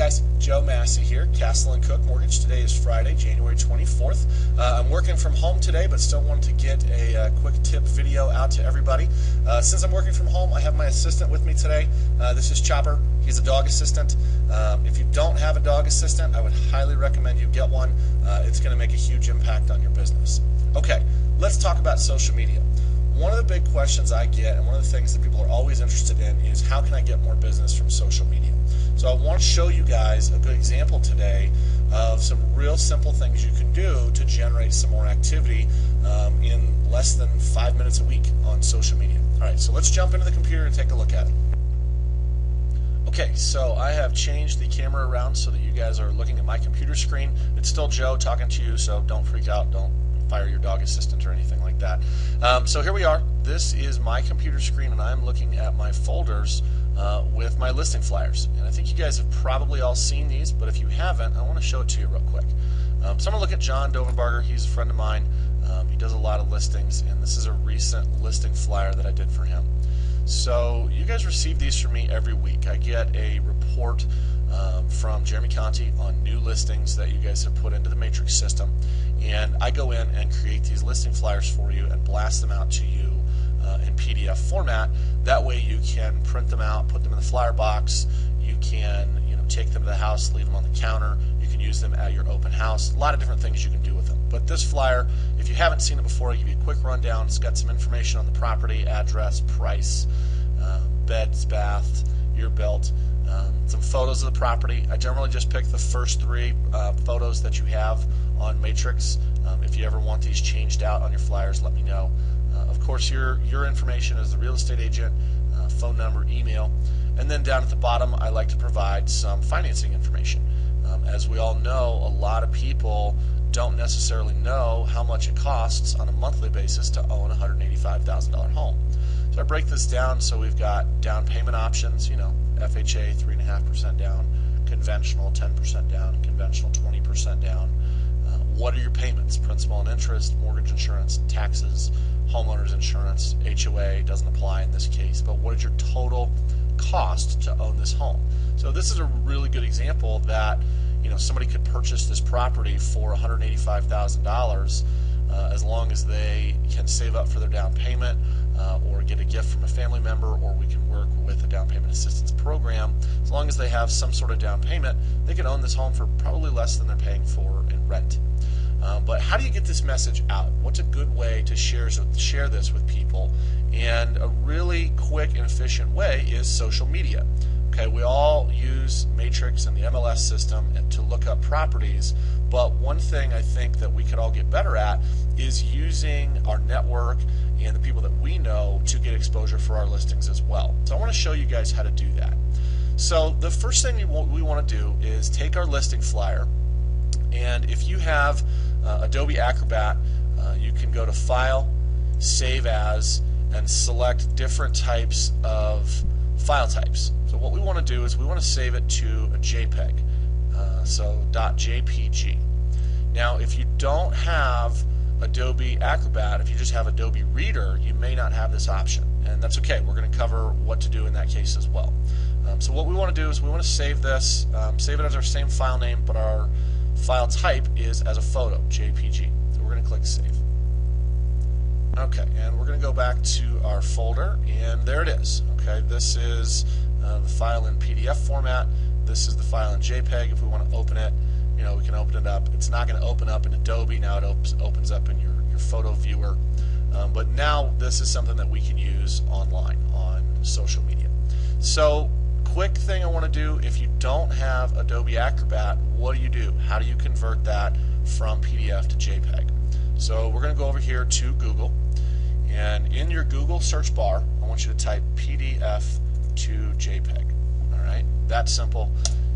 guys, Joe Massey here, Castle & Cook Mortgage. Today is Friday, January 24th. I'm working from home today, but still wanted to get a quick tip video out to everybody. Since I'm working from home, I have my assistant with me today. This is Chopper. He's a dog assistant. If you don't have a dog assistant, I would highly recommend you get one. It's going to make a huge impact on your business. Okay, let's talk about social media. One of the big questions I get, and one of the things that people are always interested in, is how can I get more business from social media? So I want to show you guys a good example today of some real simple things you can do to generate some more activity in less than 5 minutes a week on social media. All right, so let's jump into the computer and take a look at it. Okay, so I have changed the camera around so that you guys are looking at my computer screen. It's still Joe talking to you, so don't freak out. Don't fire your dog assistant or anything like that. So here we are. This is my computer screen, and I'm looking at my folders with my listing flyers. And I think you guys have probably all seen these, but if you haven't, I want to show it to you real quick. So I'm going to look at John Dovenbarger. He's a friend of mine. He does a lot of listings, and this is a recent listing flyer that I did for him. So you guys receive these from me every week. I get a report from Jeremy Conti on new listings that you guys have put into the Matrix system, and I go in and create these listing flyers for you and blast them out to you in PDF format. That way you can print them out, put them in the flyer box. You can take them to the house, leave them on the counter. You can use them at your open house. A lot of different things you can do with them. But this flyer, if you haven't seen it before, I'll give you a quick rundown. It's got some information on the property, address, price, beds, bath, year built, some photos of the property. I generally just pick the first 3 photos that you have on Matrix. If you ever want these changed out on your flyers, let me know. Of course, your information is the real estate agent, phone number, email, and then down at the bottom I like to provide some financing information. As we all know, a lot of people don't necessarily know how much it costs on a monthly basis to own a $185,000 home. So I break this down so we've got down payment options, FHA 3.5% down, conventional 10% down, conventional 20% down. What are your payments? Principal and interest, mortgage insurance, taxes, homeowners insurance, HOA doesn't apply in this case, but what is your total cost to own this home? So this is a really good example that somebody could purchase this property for $185,000 as long as they can save up for their down payment or get a gift from a family member, or we can work with a down payment assistance program. As long as they have some sort of down payment, they can own this home for probably less than they're paying for in rent. But how do you get this message out? What's a good way to share this with people? And a really quick and efficient way is social media. Okay, we all use Matrix and the MLS system to look up properties, but one thing I think that we could all get better at is using our network and the people that we know to get exposure for our listings as well. So I want to show you guys how to do that. So the first thing we want to do is take our listing flyer, and if you have Adobe Acrobat, you can go to File, Save As, and select different types of file types. So what we want to do is we want to save it to a JPEG, so .jpg. Now if you don't have Adobe Acrobat, if you just have Adobe Reader, you may not have this option, and that's okay. We're going to cover what to do in that case as well. So what we want to do is we want to save this, save it as our same file name, but our file type is as a photo, JPG. So we're going to click Save. Okay, and we're going to go back to our folder, and there it is. Okay, this is the file in PDF format. This is the file in JPEG. If we want to open it, we can open it up. It's not going to open up in Adobe. Now it opens up in your photo viewer. But now this is something that we can use online on social media. So quick thing I want to do, if you don't have Adobe Acrobat, what do? How do you convert that from PDF to JPEG? So we're going to go over here to Google, and in your Google search bar, I want you to type PDF to JPEG. All right, that's simple.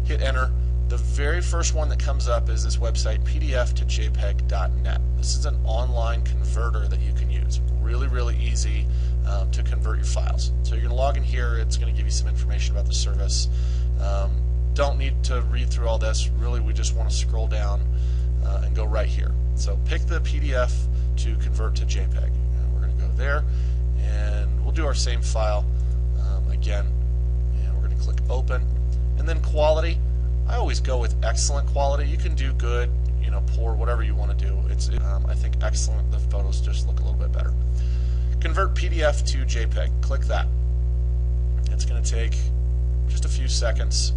Hit enter. The very first one that comes up is this website, pdf2jpeg.net. This is an online converter that you can use. Really, really easy to convert your files. So you're going to log in here. It's going to give you some information about the service. Don't need to read through all this. Really, we just want to scroll down and go right here. So pick the PDF to convert to JPEG. And we're going to go there, and we'll do our same file again. And we're going to click Open. And then quality, I always go with excellent quality. You can do good, you know, poor, whatever you want to do. I think excellent. The photos just look a little bit better. Convert PDF to JPEG. Click that. It's going to take just a few seconds.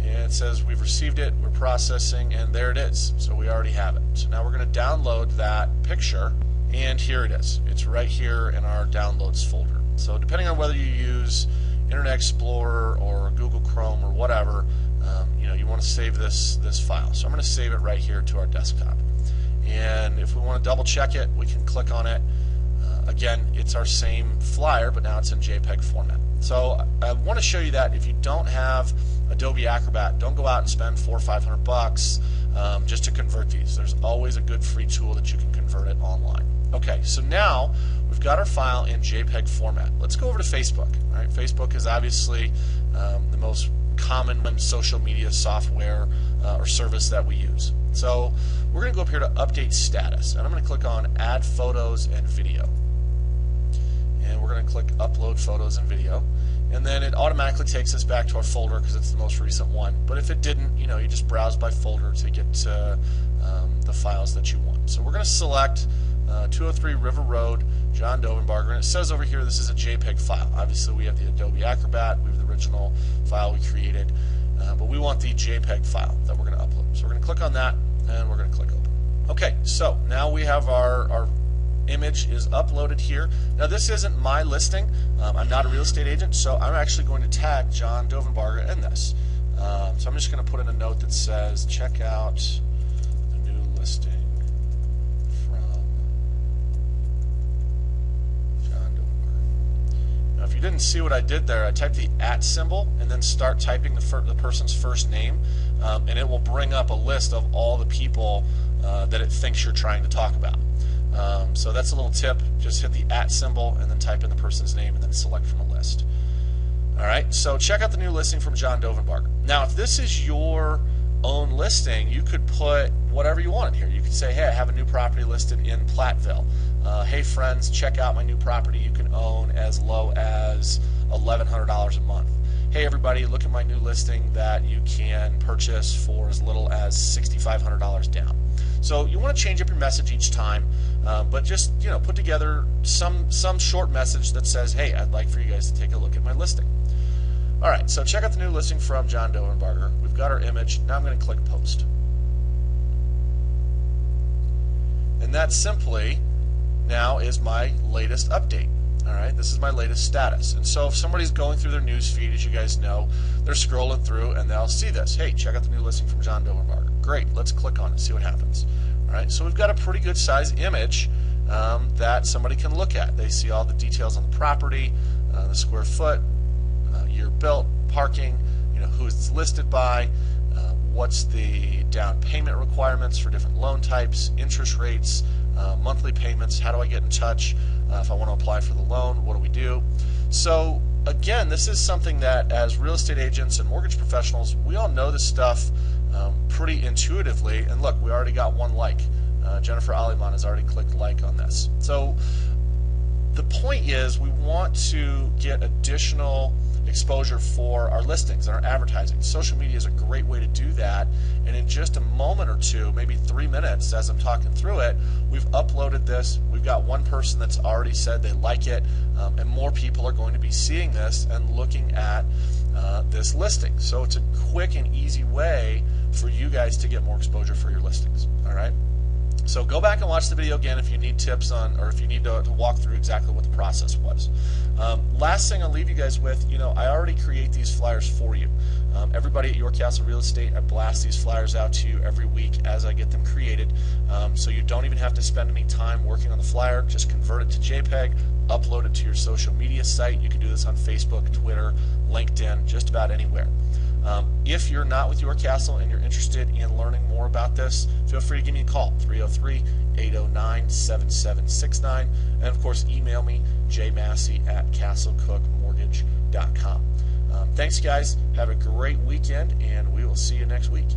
And it says we've received it, we're processing, and there it is. So we already have it. So now we're going to download that picture, and here it is. It's right here in our downloads folder. So depending on whether you use Internet Explorer or Google Chrome or whatever, you know, you want to save this file. So I'm going to save it right here to our desktop. And if we want to double check it, we can click on it. Again, it's our same flyer, but now it's in JPEG format. So I want to show you that if you don't have Adobe Acrobat, don't go out and spend $400 or $500 just to convert these. There's always a good free tool that you can convert it online. Okay, so now we've got our file in JPEG format. Let's go over to Facebook. All right, Facebook is obviously the most common social media software or service that we use. So we're going to go up here to Update Status, and I'm going to click on Add Photos and Video. And we're going to click Upload Photos and Video. And then it automatically takes us back to our folder because it's the most recent one. But if it didn't, you know, you just browse by folder to get to the files that you want. So we're going to select 203 River Road, John Dovenbarger, and it says over here this is a JPEG file. Obviously we have the Adobe Acrobat, we have the original file we created, but we want the JPEG file that we're going to upload. So we're going to click on that, and we're going to click Open. Okay, so now we have our image is uploaded here. Now this isn't my listing. I'm not a real estate agent, so I'm actually going to tag John Dovenbarger in this. So I'm just going to put in a note that says, check out the new listing from John Dovenbarger. Now if you didn't see what I did there, I typed the @ symbol and then start typing the person's first name, and it will bring up a list of all the people that it thinks you're trying to talk about. So that's a little tip. Just hit the @ symbol and then type in the person's name and then select from a list. Alright, so check out the new listing from John Dovenbarger. Now if this is your own listing, you could put whatever you want in here. You could say, hey, I have a new property listed in Platteville. Hey friends, check out my new property you can own as low as $1,100 a month. Hey everybody, look at my new listing that you can purchase for as little as $6,500 down. So you want to change up your message each time, but just, you know, put together some short message that says, hey, I'd like for you guys to take a look at my listing. All right, so check out the new listing from John Dovenbarger. We've got our image. Now I'm going to click Post. And that simply now is my latest update. All right, this is my latest status. And so if somebody's going through their news feed, as you guys know, they're scrolling through and they'll see this. Hey, check out the new listing from John Dovenbarger. Great, let's click on it, see what happens. All right, so we've got a pretty good size image that somebody can look at. They see all the details on the property, the square foot, year built, parking, you know, who it's listed by, what's the down payment requirements for different loan types, interest rates, monthly payments, how do I get in touch if I want to apply for the loan, what do we do? So again, this is something that as real estate agents and mortgage professionals, we all know this stuff pretty intuitively. And look, we already got one like. Jennifer Aliman has already clicked like on this. So the point is we want to get additional exposure for our listings and our advertising. Social media is a great way to do that, and in just a moment or two, maybe 3 minutes as I'm talking through it, we've uploaded this. We've got one person that's already said they like it, and more people are going to be seeing this and looking at this listing. So it's a quick and easy way for you guys to get more exposure for your listings. All right. So go back and watch the video again if you need tips on, or if you need to walk through exactly what the process was. Last thing I'll leave you guys with, you know, I already create these flyers for you. Everybody at Your Castle Real Estate, I blast these flyers out to you every week as I get them created. So you don't even have to spend any time working on the flyer. Just convert it to JPEG, upload it to your social media site. You can do this on Facebook, Twitter, LinkedIn, just about anywhere. If you're not with Your Castle and you're interested in learning more about this, feel free to give me a call, 303-809-7769, and of course email me, jmassey@castlecookmortgage.com. Thanks guys, have a great weekend, and we will see you next week.